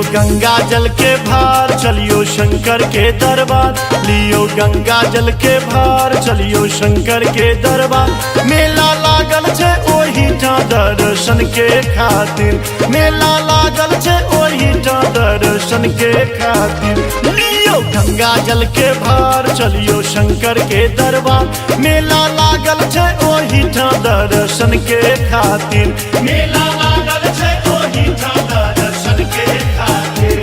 गंगा जल के भार चलियो शंकर के दरबार, लियो गंगा जल के भार चलियो शंकर के दरबार। मेला लागल छे ओही ठां दर्शन के खातिर, मेला लागल छे ओही ठां दर्शन के खातिर। लियो गंगा जल के भार चलियो शंकर के दरबार, मेला लागल छे ओही ठां दर्शन के खातिर, मेला लागल छे ओही ठां दर्शन के खातिर।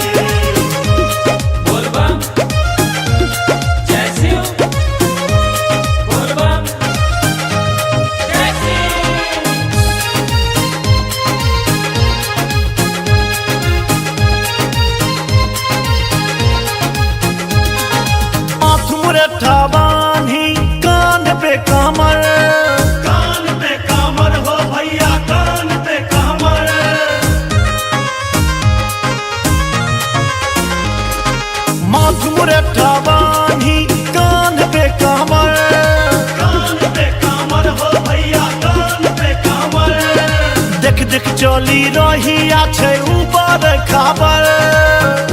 बोल बम जय शिव, बोल बम जय शिव। हाथ मुरठा बांधी कान पे कमर, कान पे कमर हो भैया कान पे कमर। माथ मुरठा बांधी कान पे कमर, कान पे कमर हो भैया कान पे कमर। देख देख चली रही आछे ऊपर खबर,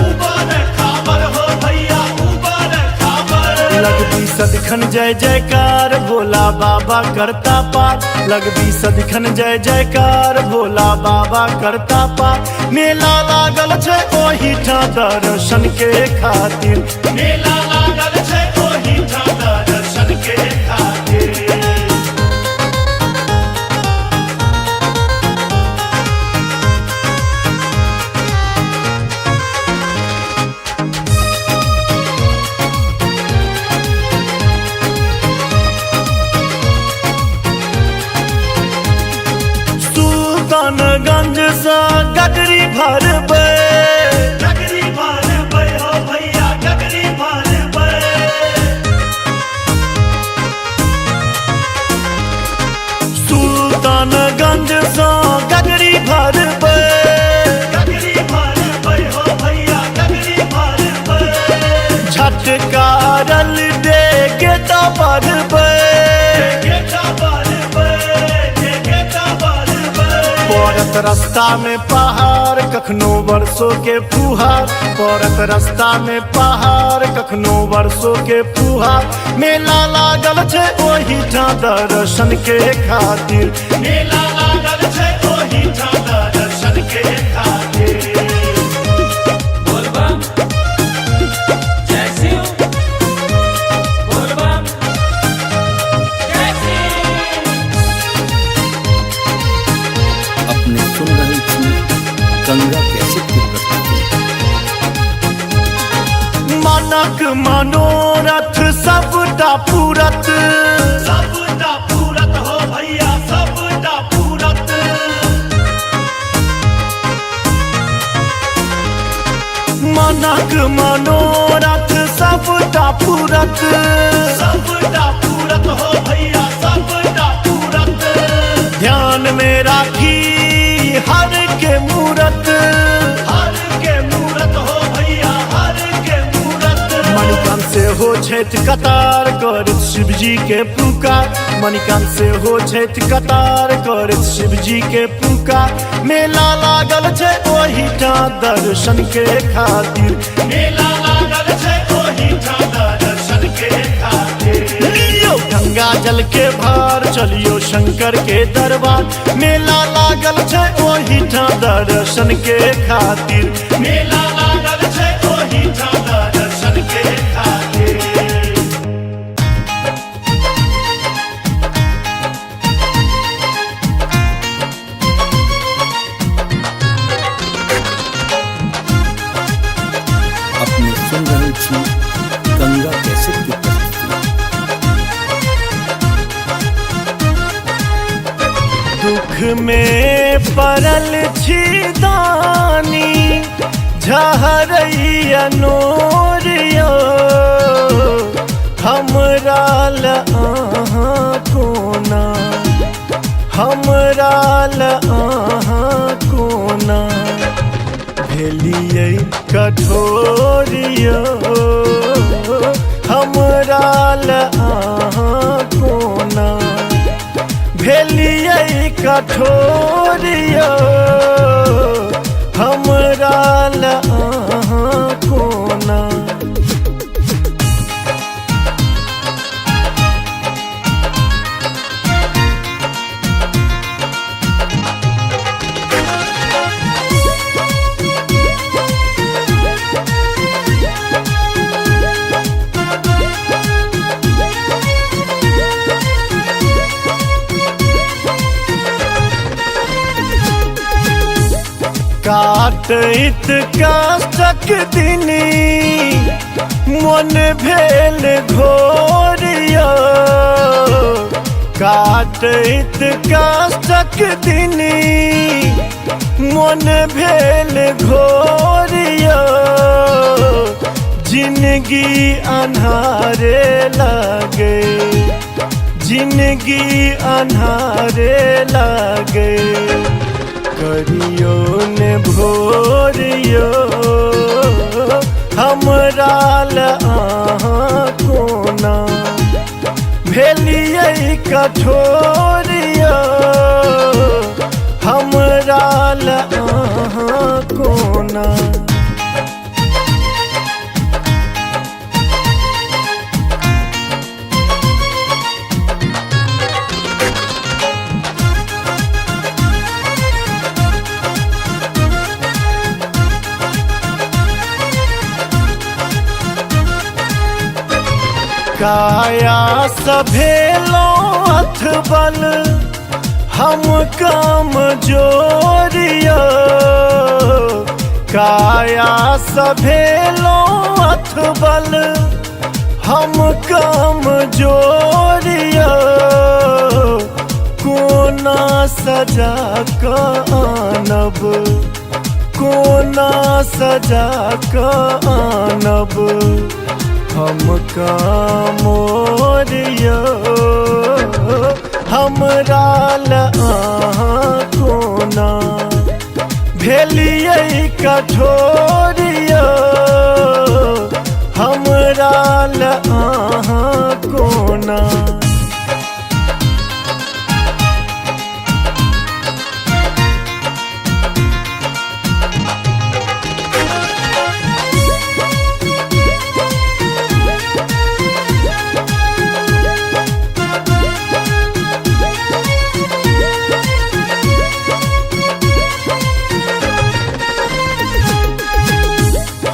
ऊपर खबर हो भैया ऊपर खबर। लगती सदिखन जय जयकार भोला बाबा करता पार, लगती सदिखन जय जयकार भोला बाबा करता पार। मेला लागल छे ओही ठां दर्शन के खातिर, मेला लागल छे ओही ठां दर्शन के खातिर। सुल्तानगंज सा गगरी भरबै, गगरी भरबै हो भैया गगरी भरबै। सुल्तानगंज सा गगरी भरबै, गगरी भरबै हो भैया गगरी भरबै। झटका रल दे गेटा भरबै, गेटा भरबै, गेटा भरबै। पड़त रास्ता में पहाड़ कखनो वर्षों के फुहार, पड़त रास्ता में पहाड़ कखनो वर्षों के फुहार। मेला लागल छे ओही ठां दर्शन के खातिर, मेला लागल छे ओही ठां दर्शन के खातिर। बोल बम जय शिव, बोल बम जय शिव। अपने सुन रहे थी गंगा कैसेट की प्रस्तुति। मानक मनोरथ सबटा पूरत, सबटा पूरत हो भैया सबटा पूरत। मानक मनोरथ सबटा पूरत, सबटा पूरत हो भैया सबटा पूरत। ध्यान में राखी हर के मूरत, हर के मूरत हो भैया हर के मूरत। मणिकांत से हो छैठ कतार करत शिव जी के पुकार, मणिकांत से हो छैठ कतार करत शिव जी के पुकार। मेला लागल छे ओही ठां दर्शन के खातिर, मेला लागल छे ओही ठां दर्शन के खातिर। लियो गंगा जल के भार चलियो शंकर के दरबार, मेला लागल छे ओही ठां दर्शन के खातिर, मेला लागल छे ओही ठां दर्शन के खातिर। अपने सुन रहे थी गंगा कैसेट की प्रस्तुति। दुख में पड़ल छी दानी झहरैया नोरियो, हमरा ल अहाँ कोना, हमरा ल अहाँ कोना। भेलियै कठोरियो हमरा ल अहाँ कोना। भेलियै कठोरियो हमरा ल काटैत काष्ठक दिनी मन भेल घोरिया काटैत काष्ठक दिनी मन भेल घोरिया जिंदगी अन्हारे लागे जिंदगी अन्हारे लागे करियो ने भोरियो हमरा कोना भेलियै कठोरियो हमरा कोना काया सभेलो अथबल हम काम जोरिया काया सभेलो अथबल हम काम जोरिया कोना सजा का आनब कोना सजा का आनब हम कामोरियो हमरा कोना भेलियै कठोरियो हमरा कोना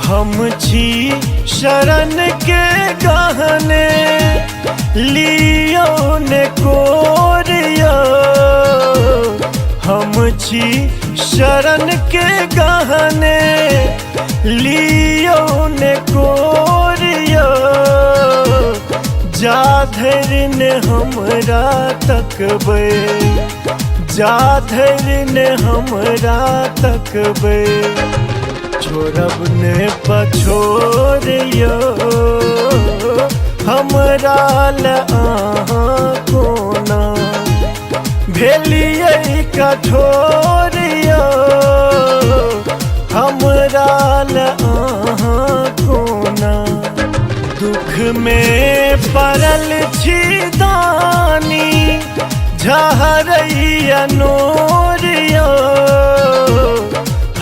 हम छी शरण के गहने लियो ने कोरियो हम छी शरण के गहने लियो ने कोरियो जा धरि ने हमरा तकबै जा धरि ने हमरा तकबै छोड़ब ने पछोरियो हमरा कोना भेलियै कठोरियो हमरा कोना दुख में पड़ल छी दानी झहरैया नोरियो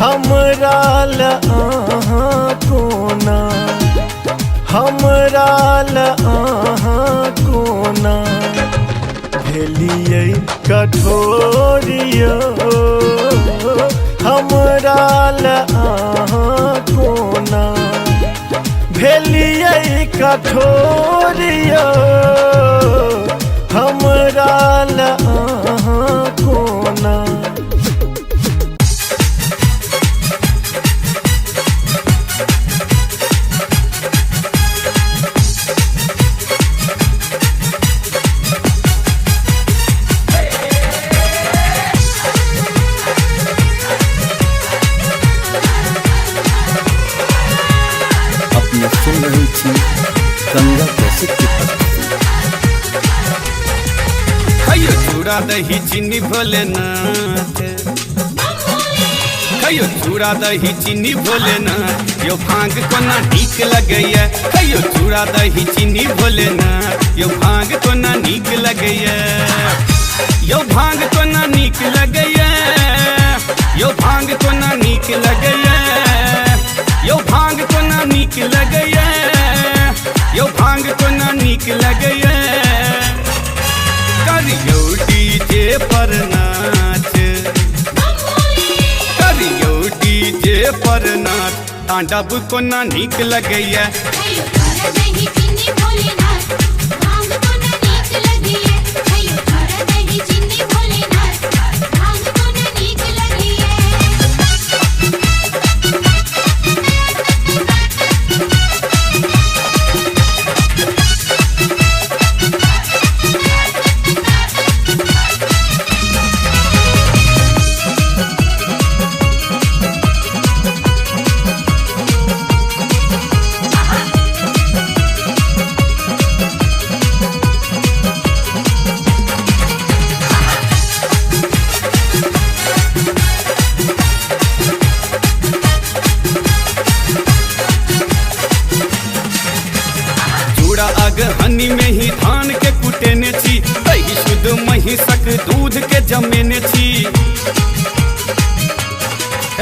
हमरा कोना हमरा कोना भेलियै कठोरियो हमरा कोना भेलियै कठोरियो हमरा कोना सुन रही थी गंगा कैसेट की प्रस्तुति। खइयो चूड़ा दही चीनी भोलेनाथ खइयो चूड़ा दही चीनी भोलेनाथ यो भांग कोना नीक लगैया खइयो चूड़ा दही चीनी भोलेनाथ यो भांग कोना नीक लगैया यो भांग कोना नीक लगैया यो भांग कोना नीक लगैया यो भांग कोना नीक लगैया यो भांग कोना नीक लगैया करियो डीजे पर नाच करियो डीजे पर नाच तांडव कोना नीक लगैया Hey,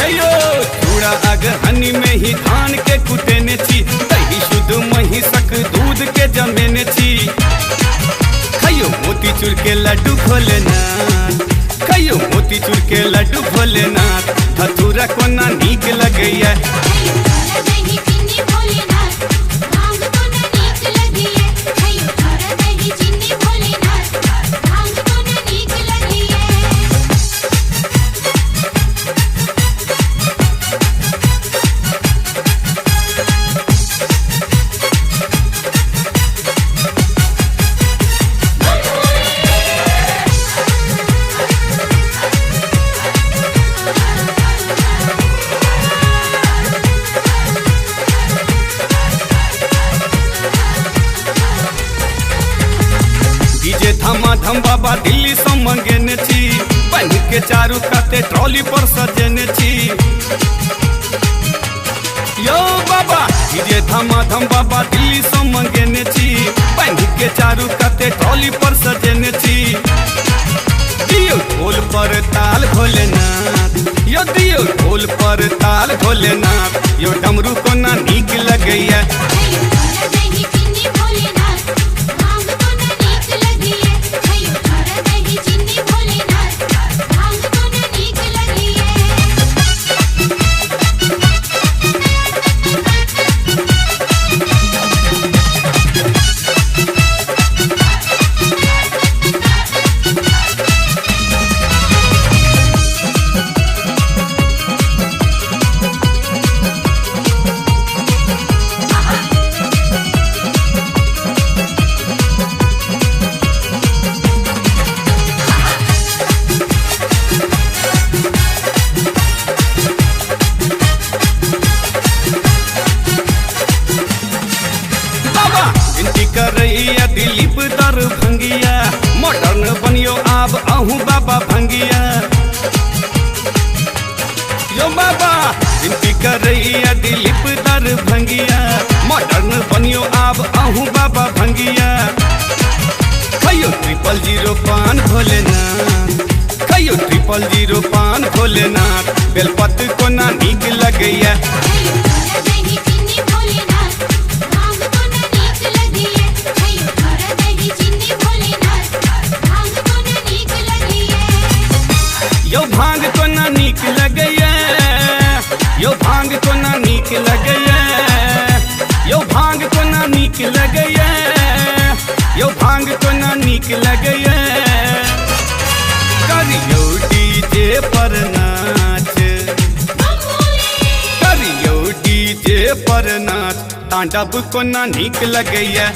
कहियो चूड़ा अगहनी में ही धान के कुटेने छी, दही शुद्ध महिषक दूध के जमेने छी। कहियो मोतीचूर के लड्डू भोलेनाथ, कहियो मोतीचूर के लड्डू भोलेनाथ, धतूरा कोना नीक लगैया। धम बाबा दिल्ली से मंगेने छी, बन के चारू काते ट्रॉली पर सजेने छी। यो बाबा डीजे धम बाबा दिल्ली से मंगेने छी, बन के चारू काते ट्रॉली पर सजेने छी। दियो ढोल पर ताल भोलेनाथ, यो दियो ढोल पर ताल भोलेनाथ, यो डमरू कोना नीक लगैया। दिलीप दर भंगिया, मॉडर्न बनियो आब अहूँ बाबा भंगिया। यो बाबा विनती करैया दिलीप दर भंगिया, मॉडर्न बनियो आब अहूँ बाबा भंगिया। कहियो 000 पान भोलेनाथ, कहियो 000 पान भोलेनाथ, बेलपत्र कोना नीक लगैया। यो भांग कोना नीक लगैया, यो भांग कोना नीक लगैया, यो भांग कोना नीक लगैया, यो भांग कोना नीक लगैया। करियो डीजे पर नाच, करियो डीजे पर नाच, तांडव कोना नीक लगैया।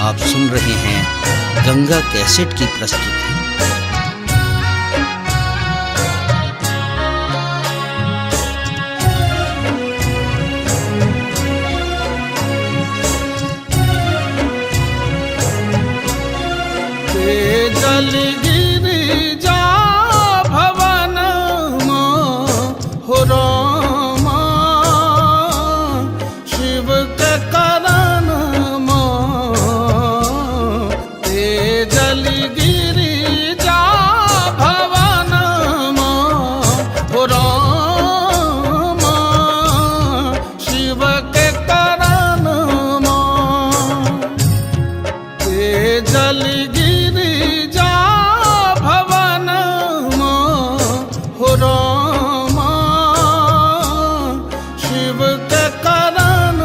आप सुन रहे हैं गंगा कैसेट की प्रस्तुति। जल गिरी जा भवन हो रामा, शिव के करण जल गिरी जा भवन हो रामा, शिव के करण जल गिरी जा भवन हो रामा, शिव के करण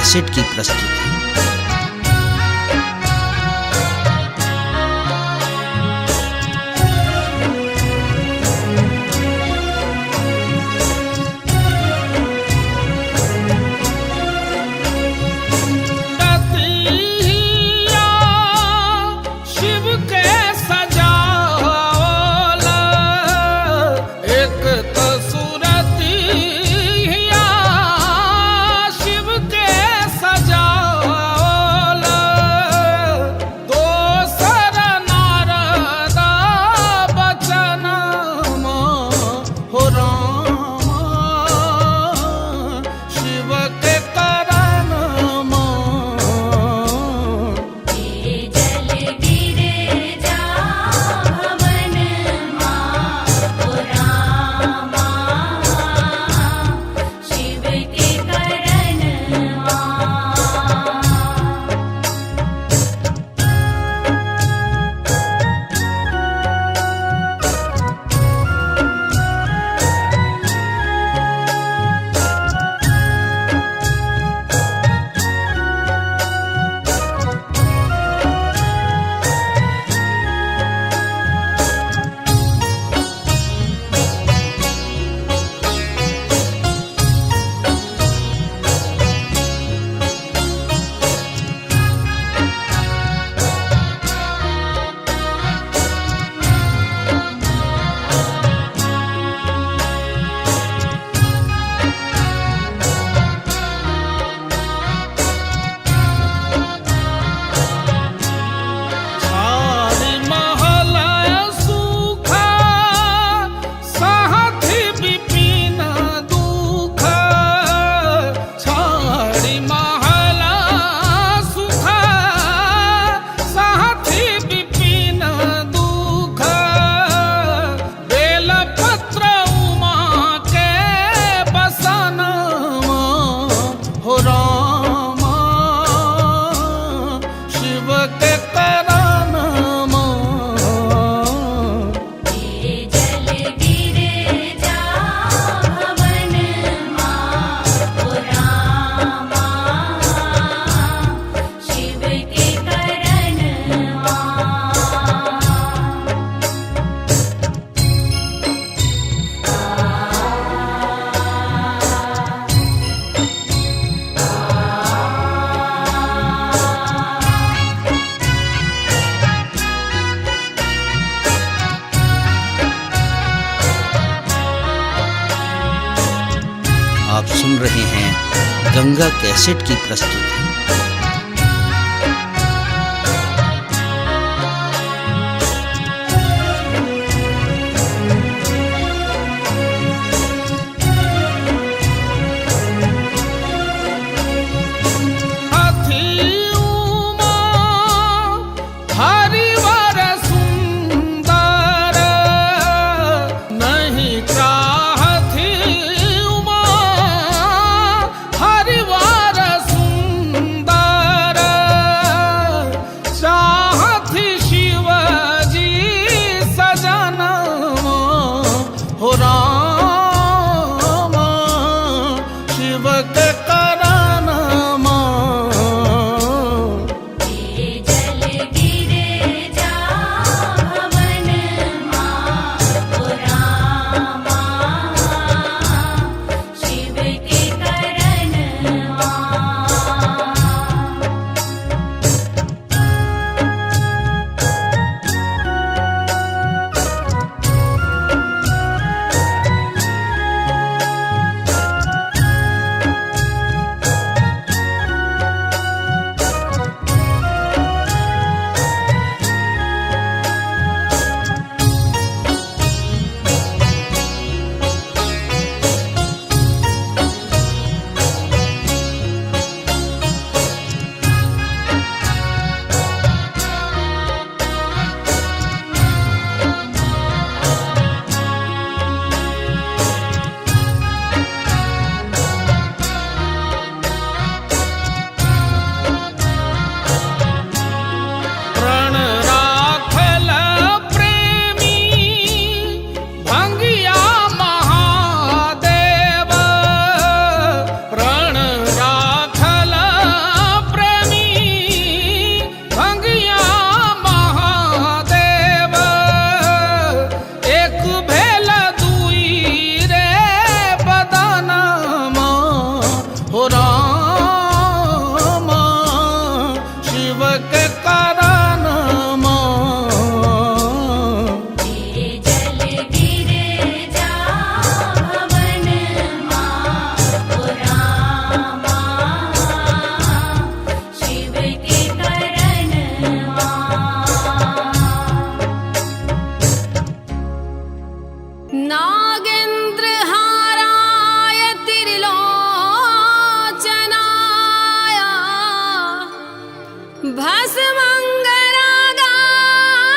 कैसेट की प्रस्तुति। आप सुन रहे हैं गंगा कैसेट की प्रस्तुति। हरिवार सुंदर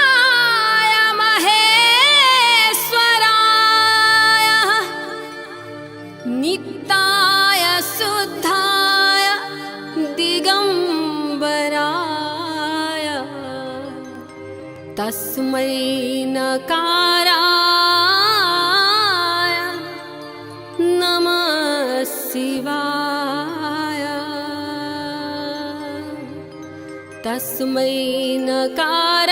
भस्मङ्गरागाय महेश्वराय नित्याय शुद्धाय दिगम्बराय तस्मै नकाराय नमः शिवाय तस्मै नकाराय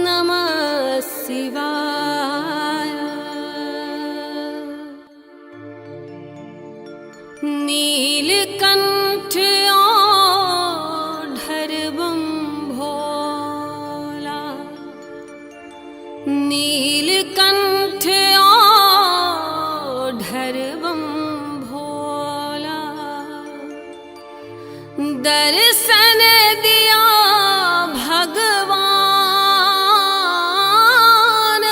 नमः शिवाय नीलकंठ ओढ़रबम भोला नीलकंठ ओढ़रबम भोला दर्शन दिया भगवान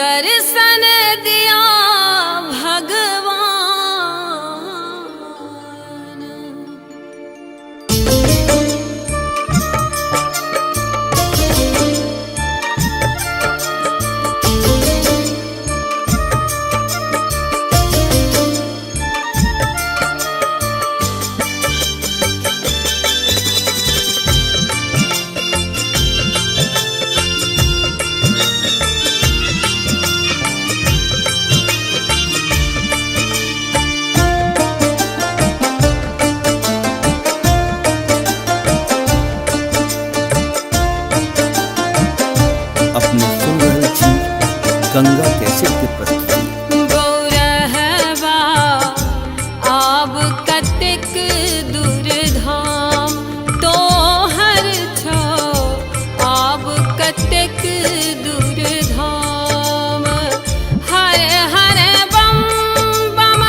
दर्शन दिया भगवान अपने सुन रहे छी गंगा कैसेट की प्रस्तुति। गौरहवा आब कतेक दूर धाम तोहर छौ आब कतेक दूर धाम हर हर बम बम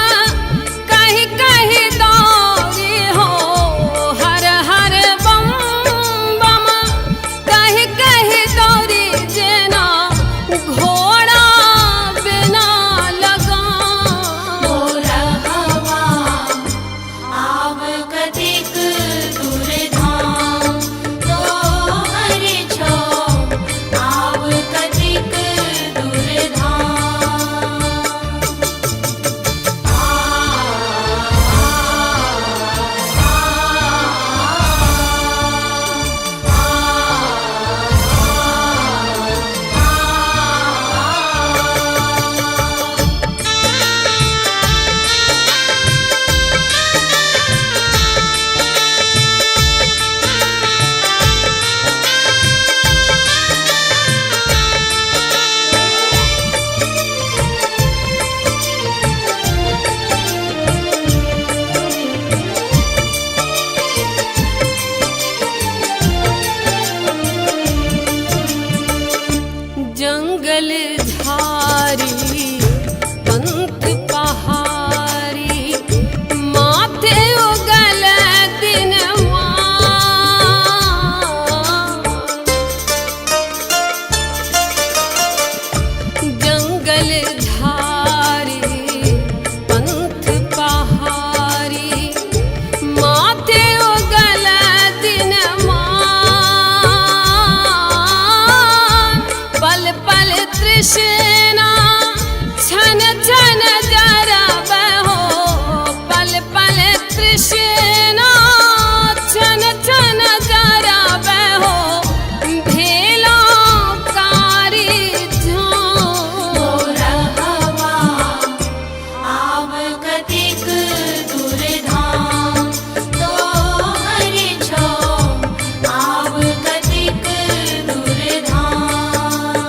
कहि कहि दौड़ी हो हर हर बम बम कहि कहि दौड़ी जेना घोड़ा बिना लगाम गौरहवा आब कतेक दूर धाम तोहर छौ आब कतेक दूर धाम जंगल झारी पंथ पहाड़ी माथे उगल दिनवा जंगल झारी पंथ पहाड़ी माथे उगल दिनवा पल पल तृष्णा छन छन जरब हो पल पल तृष्णा छन छन जरब हो भेला कारी झाम गौरहवा आब कतेक दूर धाम तोहर छौ आब कतेक दूर धाम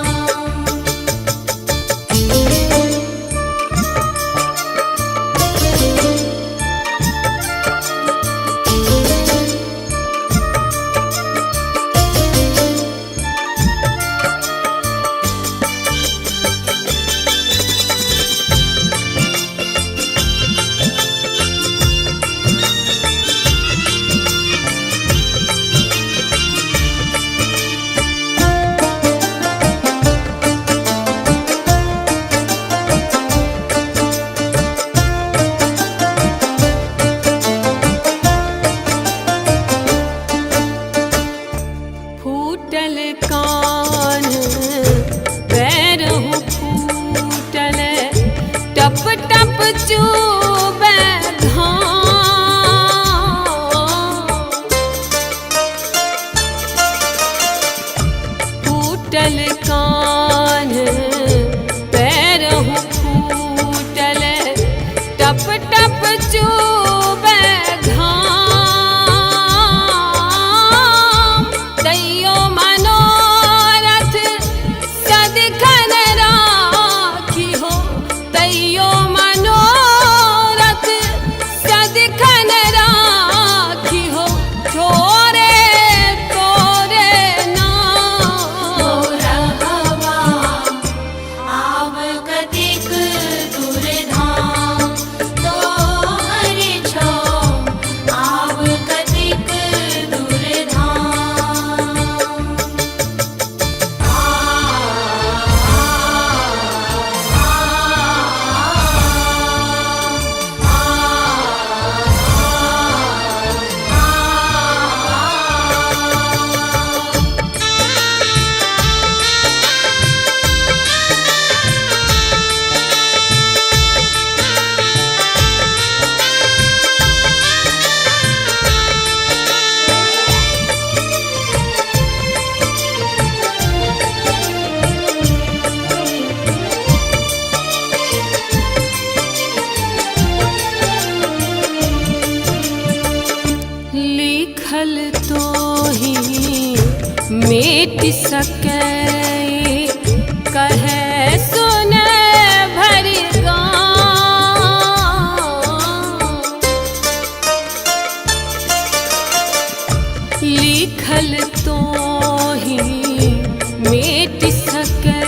तो ही मिट सके कहे सुने भर गाँव। लिखल तो ही मिट सके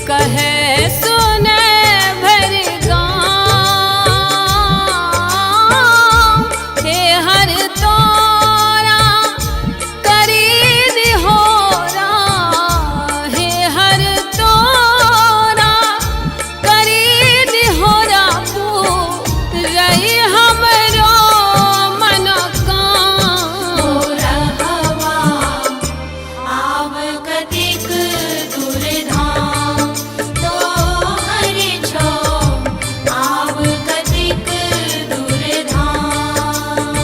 कहे सुने भर गाँव। हे हर तोरा करी दिहोरा, हे हर तोरा करी दिहोरा रही हमरो मनोकाम। रहवा आव कतिक दूर धाम, तो हरि छो आव कतिक दूर धाम।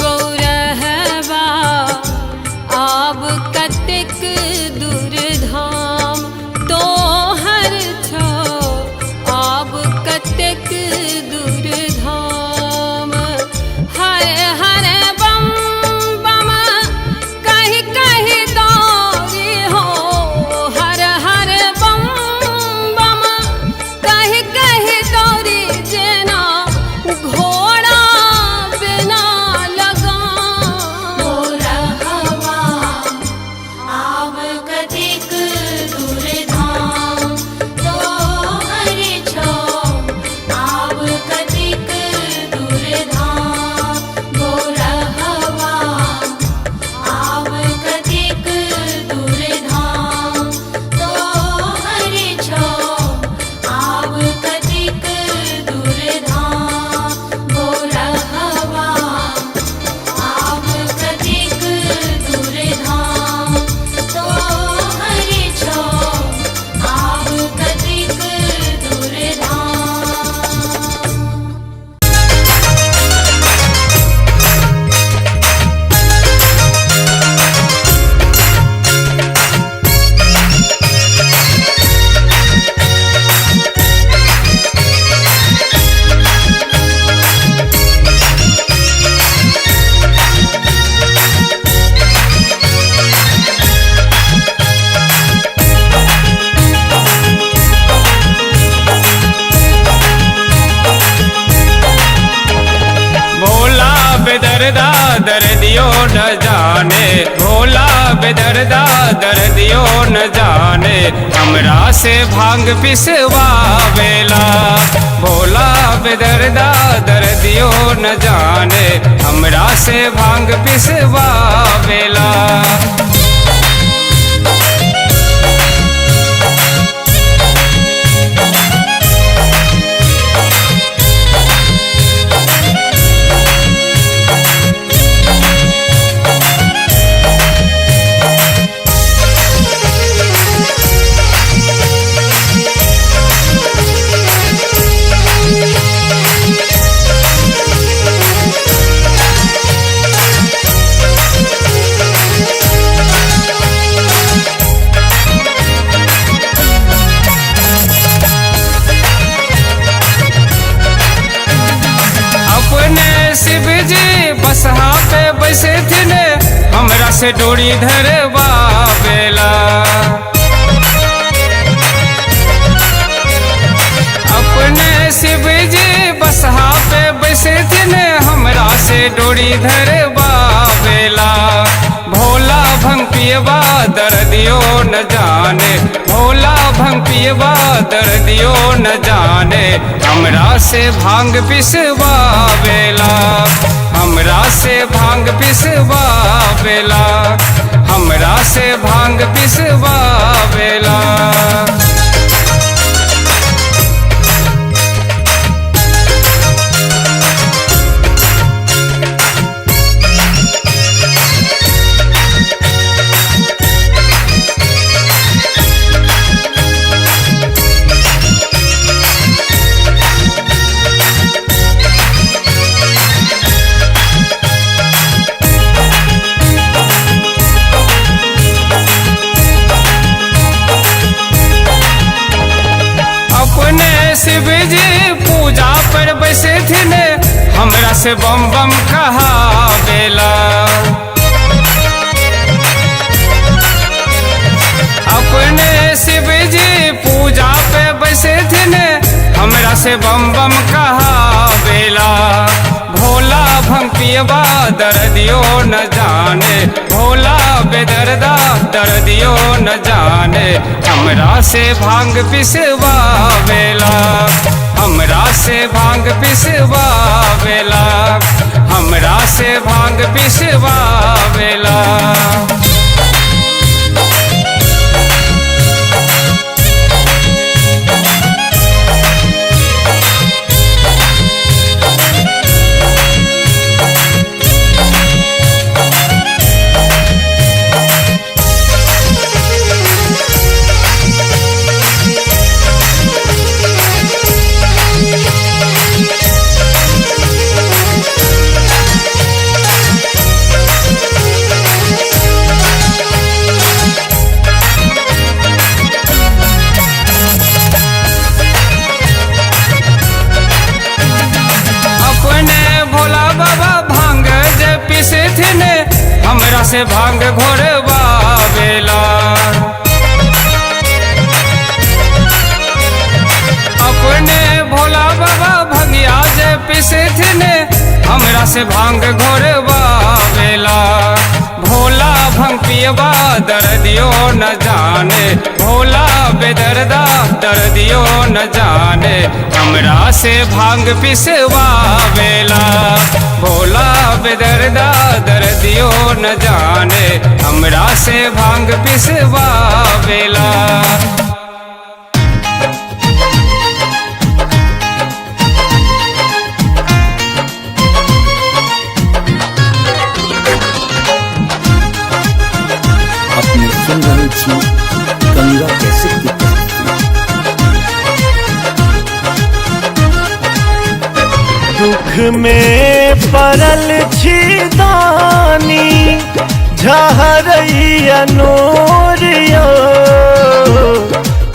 गौरहवा आब कतेक दूर धाम, तो हर छो आब कतेक दूर धाम। हर हर बम बम कहीं कहीं दौड़ी हो, हर हर बम बम कहीं कहीं दौड़ी जेना घोड़ा बिना लगाम। रहवा आव कतिक दूर धाम, तो हरि छो आव कतिक दूर धाम। रहवा आव कतिक दूर धाम, तो हरि छो आव कतिक दूर धाम। रहवा आव कतिक दूर धाम, तो हरि छो आव कतिक दूर धाम। भोला बेदर्दा दर्दियो न जाने, भोला बेदर्दा दर्दियो न जाने, हमरा से भांग पिसवावेला। भोला बेदर्दा दर्दियो न जाने, हमरा से भांग पिसवावेला। शिव जी बसहा पे बैसे थे, हमरा से डोरी धरवावेला। अपने शिव जी बसहा पे बैसे थे, हमरा से डोरी धरवावेला। भोला भंग पियवा दर्दियो न जाने, भोला भंग पियवा दर्दियो न जाने, हमरा से भांग पिसवावेला। हमरा से भांग पिसवावेला, हमरा से भांग पिसवावेला। से बम बम कहावेला। अपने शिव जी पूजा पे बैसे थे हमरा से बम बम कहावेला। भोला भंग पियबा दर्दियो न जाने, भोला बेदर्दा दर्दियो न जाने। हमरा से भांग पिसवावेला, हमरा से भांग पिसवावेला, हमरा से भांग पिसवावेला। हमरा से भांग घोरवावेला। अपने भोला बाबा भंगिया जे पिसे थे हमरा से भांग घोरवावेला। भोला भंग पियबा दर्दियो न जाने, भोला बेदर्दा दर्दियो न जाने। हमरा से भांग पिसवावेला, भोला बेदर्दा दर्दियो न जाने। हमरा से भांग पिसवावेला। अपने सुन रहे छी गंगा कैसेट की दुख में पड़ल छी दानी झहरैया नोरिया।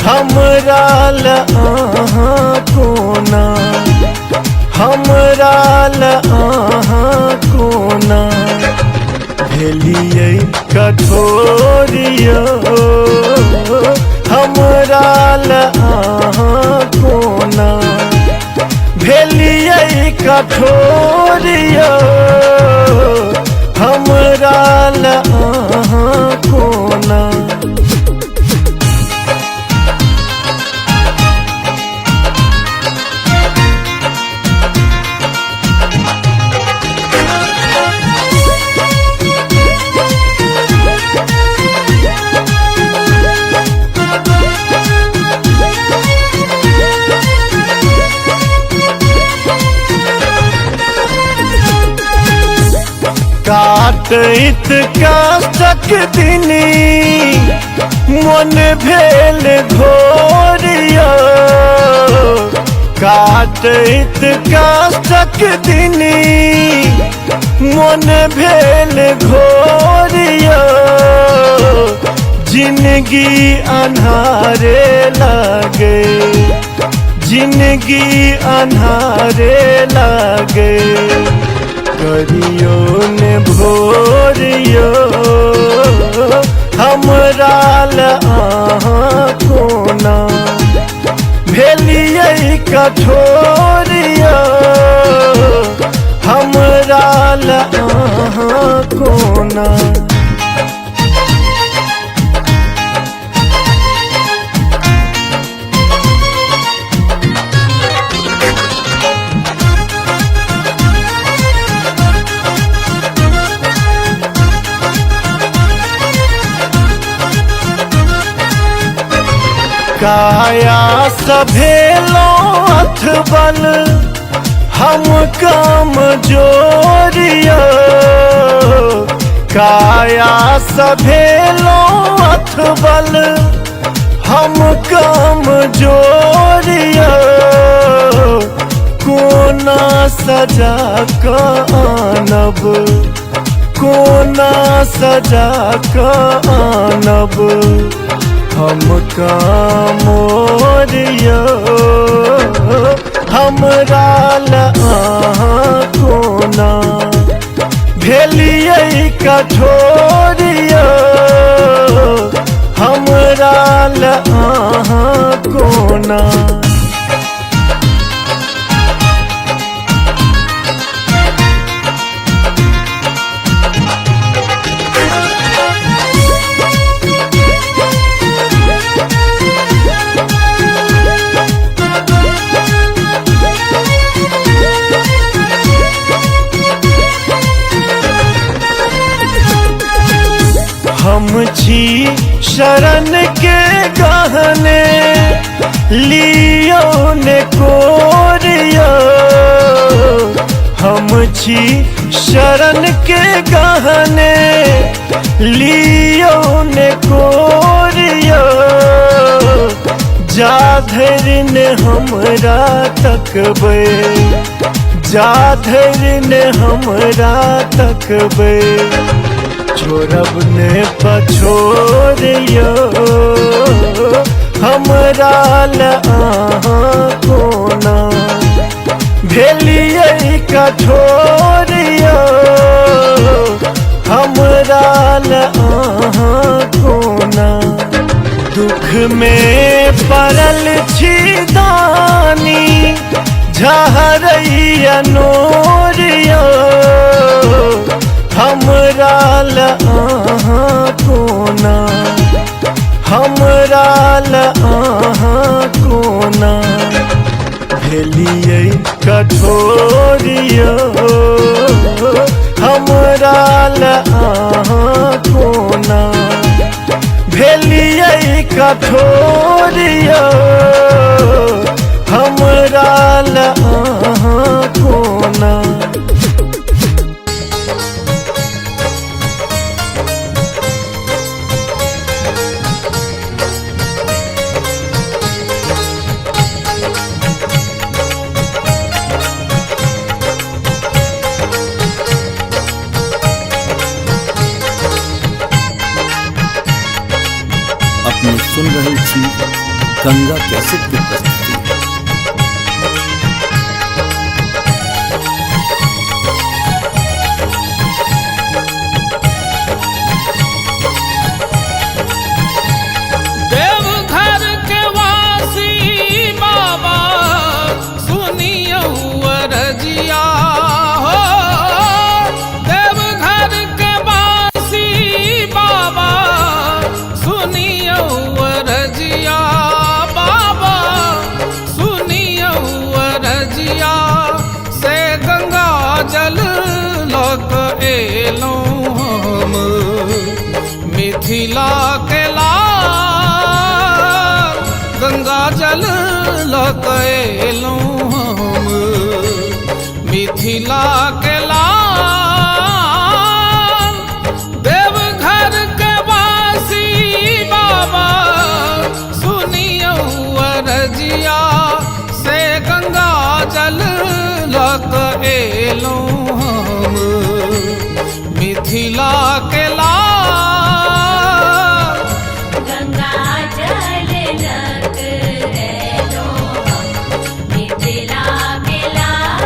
हमरा ल अहाँ कोना, हमरा ल अहाँ कोना। भेलियै कठोरिया, हमरा ल अहाँ कोना। भेलियै कठोरिया, हमरा ल अहाँ कोना। काटैत काष्ठक दिनी मन भेल घोरिया। काटैत काष्ठक दिनी मन भेल घोरिया। जिंदगी अन्हारे लागे, जिंदगी अन्हारे लागे। करियो ने भोरियो, हमरा ल अहाँ कोना। भेलियै कठोरिया, हमरा ल अहाँ कोना। काया सभेलो अथबल हम काम जोरिया। काया सभेलो अथबल हम काम जोरिया। कोना सजा का आनब, कोना सजा का आनब। हम मोरियो, हमरा ल अहाँ को कोना। हम छी शरण के गहने लियो ने कोरियो। हम छी शरण के गहने लियो ने कोरियो। जा धैर्य ने हमरा तकबे, जा धैर्य ने हमरा तकबे। छोड़ब ने पछोरियो हमरा ल अहाँ कोना। भेलियै कठोरियो हमरा ल अहाँ कोना। दुख में पड़ल छी दानी झहरैया नोरियो हमरा ल अहाँ कोना। हमरा ल अहाँ कोना। भेलियै कठोरियो हमरा ल अहाँ कोना। भेलियै कठोरियो हमरा ल अहाँ कोना। अपने सुन रहे छी गंगा कैसेट की प्रस्तुति। देवघर के वासी बाबा सुनियो अरजिया हो। देवघर के वासी बाबा सुनियो अरजिया। बाबा सुनियो अरजिया। से गंगा जल लग एलौं हम मिथिला के लाल। गंगा जल लग एलौं हम मिथिला के लाल। देवघर के वासी बाबा सुनियो अरजिया। से गंगा जल लग एलौं हम मिथिला के लाल। गंगा जल लग एलो मिथिला के लाल।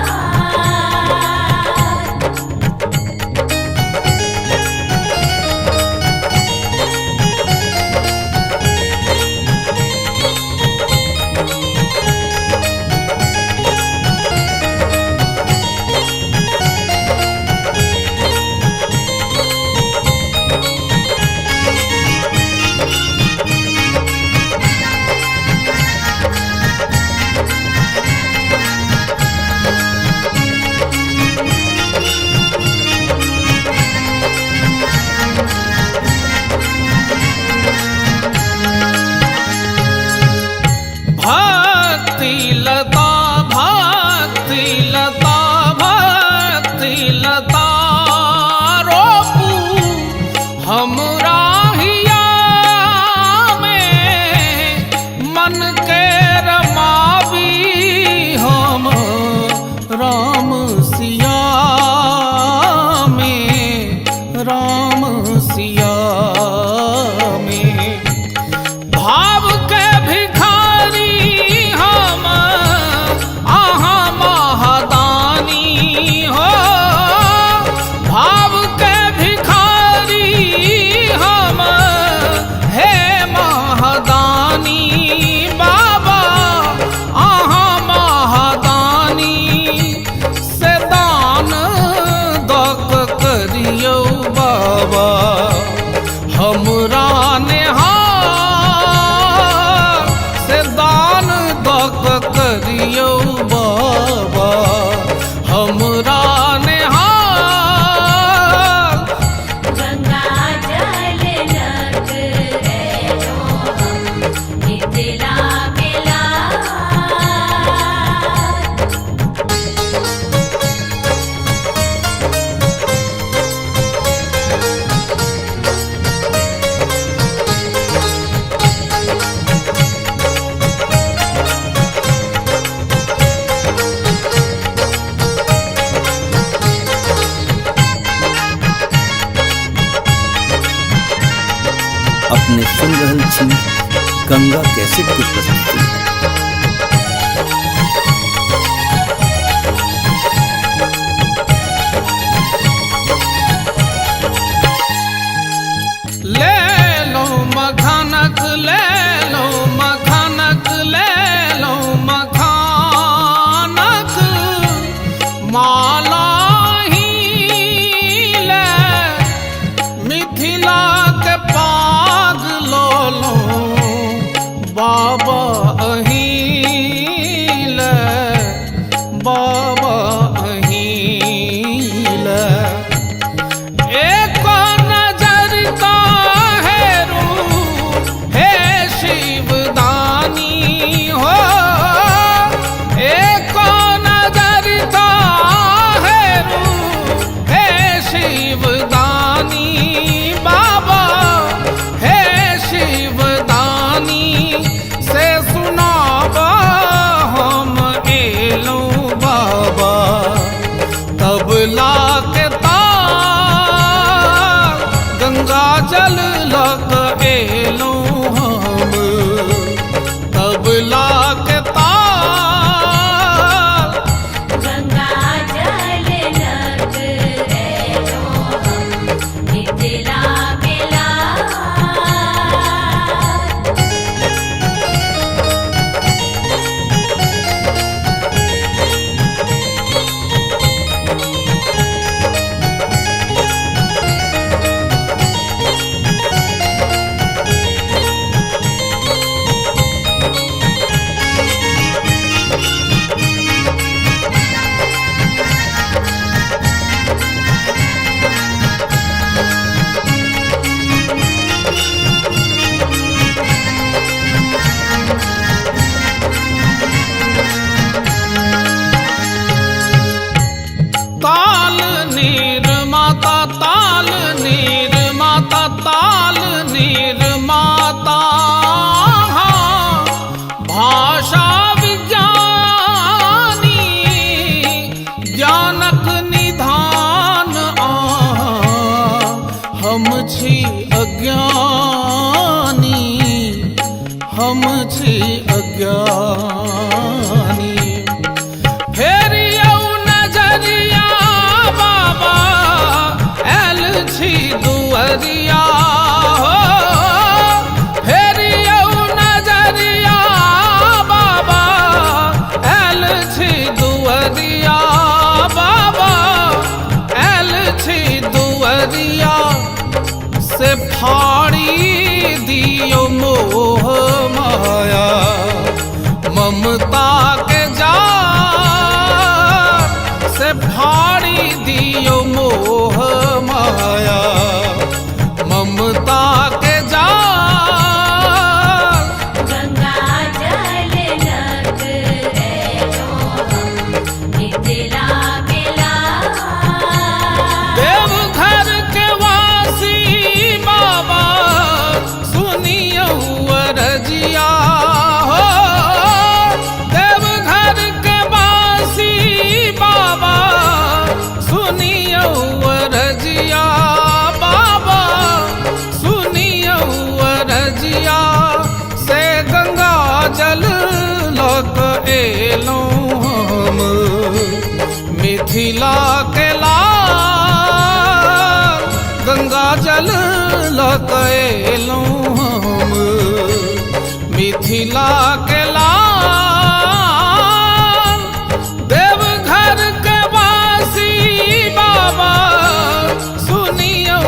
बाबा हमरा नेहार से दान दक करियो बाबा हमरा नेहार गंगा जल लग रहो हम मिथिला मिला अपने सुन रहल छी गंगा कैसेट की प्रस्तुति। ले लो मखानक ले लो मखानक ले लो मखानक माला ही ले मिथिला के पाग लो लो बाबा अहीं ले बाबा अहीं ले एक नजर का है रूप है शिवदानी हो एक नजर का है रूप है शिवदानी बाबा है शिवदानी से सुनाबा हम एलो बाबा तबला के तार गंगा जल लग एलो हम तबला के तार गंगा जल लग रहो हम मिथिला मिला ताल नीर माता ताल नीर माता ताल नीर माता हाँ, भाषा विज्ञानी ज्ञानक निधान हम छी अज्ञानी हम छी अज्ञानी फेर यौ नजरिया बाबा आयल छी दुअरिया हो फेर यौ नजरिया बाबा आयल छी दुअरिया बाबा आयल छी दुअरिया से फाड़ी दियो मोह माया ममता के जाल से फाड़ी दियो मोह माया ममता के जाल गंगा जल लग रहो हम मिथिला मिला देवघर के वासी बाबा सुनियो अरजिया हो देवघर के वासी बाबा सुनियो अरजिया बाबा सुनियो अरजिया से गंगा जल लग एलो हम मिथिला के लाल गंगा जल लग एलो हम मिथिला के लाल देवघर के वासी बाबा सुनियो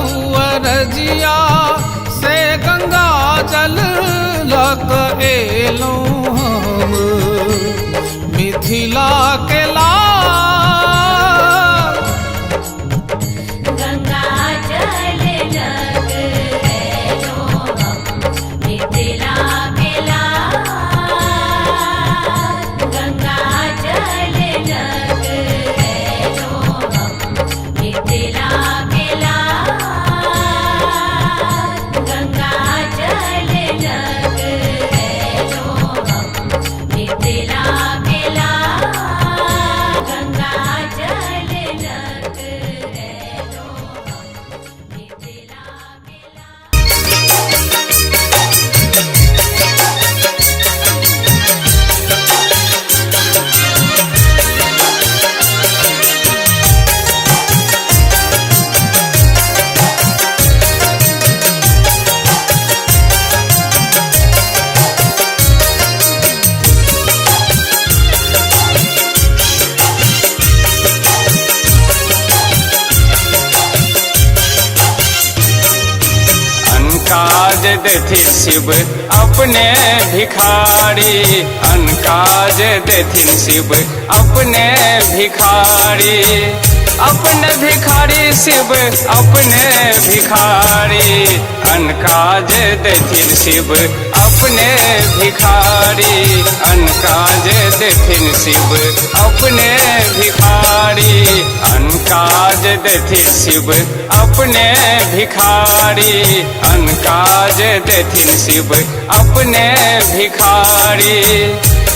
देथिन शिव अपने भिखारी, अनकाज देथिन शिव अपने भिखारी, अपने भिखारी शिव अपने भिखारी, अनकाज देथिन शिव अपने भिखारी, अनकाज देथिन शिव अपने भिखारी, अनकाज देथिन शिव अपने भिखारी, अनकाज देथिन शिव अपने भिखारी,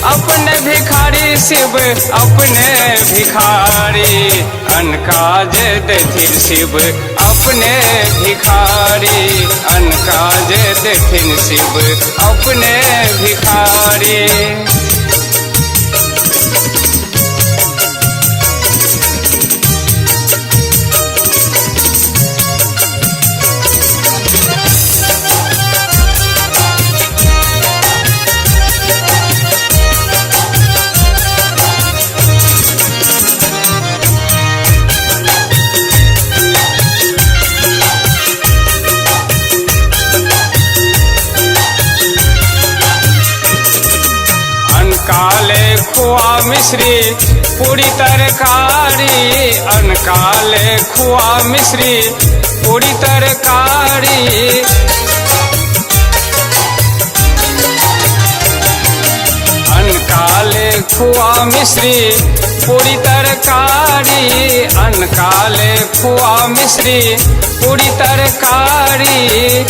अपने भिखारी शिव अपने भिखारी, अनकाज देथिन शिव अपने भिखारी, अनकाज देथिन शिव अपने भिखारी। अनकाले खोआ मिश्री पूरी तरकारी, अनकाले खोआ मिश्री पूरी तरकारी, अनकाले खोआ मिश्री पूरी तरकारी, अनकाले खोआ मिश्री पूरी तरकारी,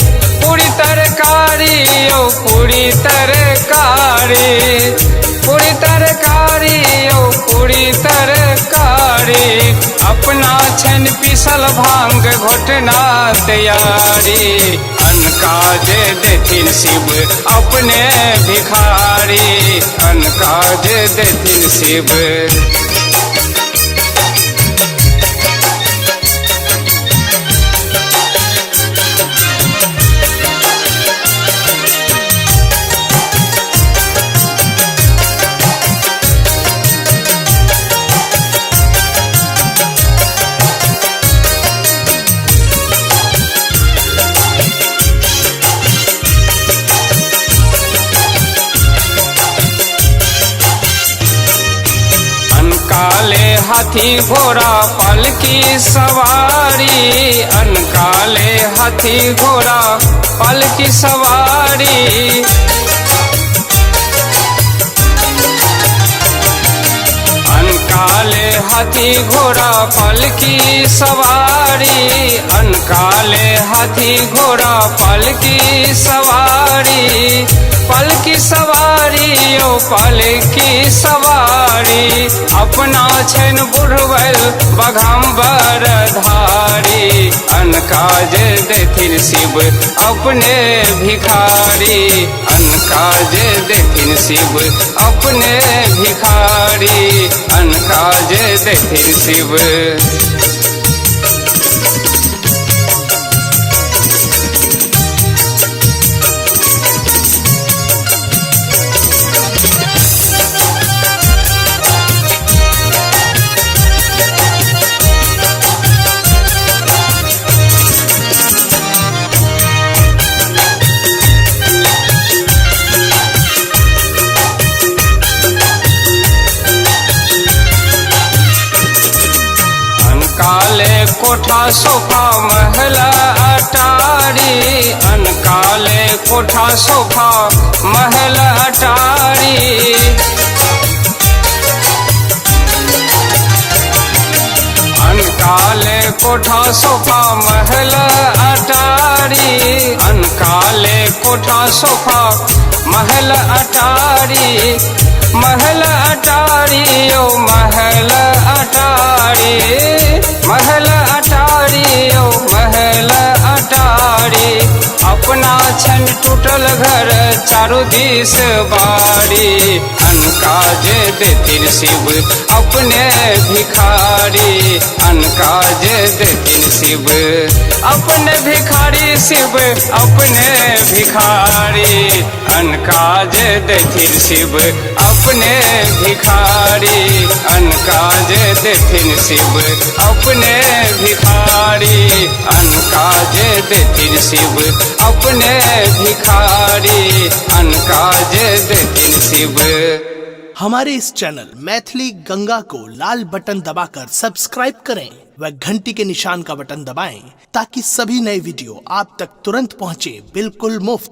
पूरी तरकारी ओ पूरी तरकारी, पूरी तरकारी ओ पूरी तरकारी, अपना छन पिसल भांग घोटना तैयारी, अनकाज देथिन शिव अपने भिखारी, अनकाज देथिन शिव। अनकाले हाथी घोड़ा पालकी सवारी, अनकाले हाथी घोड़ा पालकी सवारी, अनकाले हाथी घोड़ा पालकी सवारी, अनकाले हाथी घोड़ा पालकी सवारी, पालकी सवारी ओ पालकी सवारी, अपना छन बुढ़वल बघम्बर धारी, अनकाज देथिन शिव अपने भिखारी, अनकाज देथिन शिव अपने भिखारी, अनकाज देथिन शिव। अनकाले कोठा सोफा महल अटारी, अनकाले कोठा सोफा महल अटारी, अनकाले कोठा सोफा महल अटारी, अनकाले कोठा सोफा महल अटारी, महल अटारी ओ महल अटारी, महल अटारी ओ महल अटारी, अपना छन टूटल घर चारू दिस बारी, अनकाज देथिन शिव अपने भिखारी, अनकाज देथिन शिव अपने भिखारी शिव अपने भिखारी, अनकाज देथिन शिव अपने भिखारी, अनकाज देथिन शिव अपने भिखारी, अनकाज देथिन शिव अपने भिखारी, अनकाज देथिन शिव। हमारे इस चैनल मैथिली गंगा को लाल बटन दबाकर सब्सक्राइब करें व घंटी के निशान का बटन दबाएं ताकि सभी नए वीडियो आप तक तुरंत पहुंचे, बिल्कुल मुफ्त।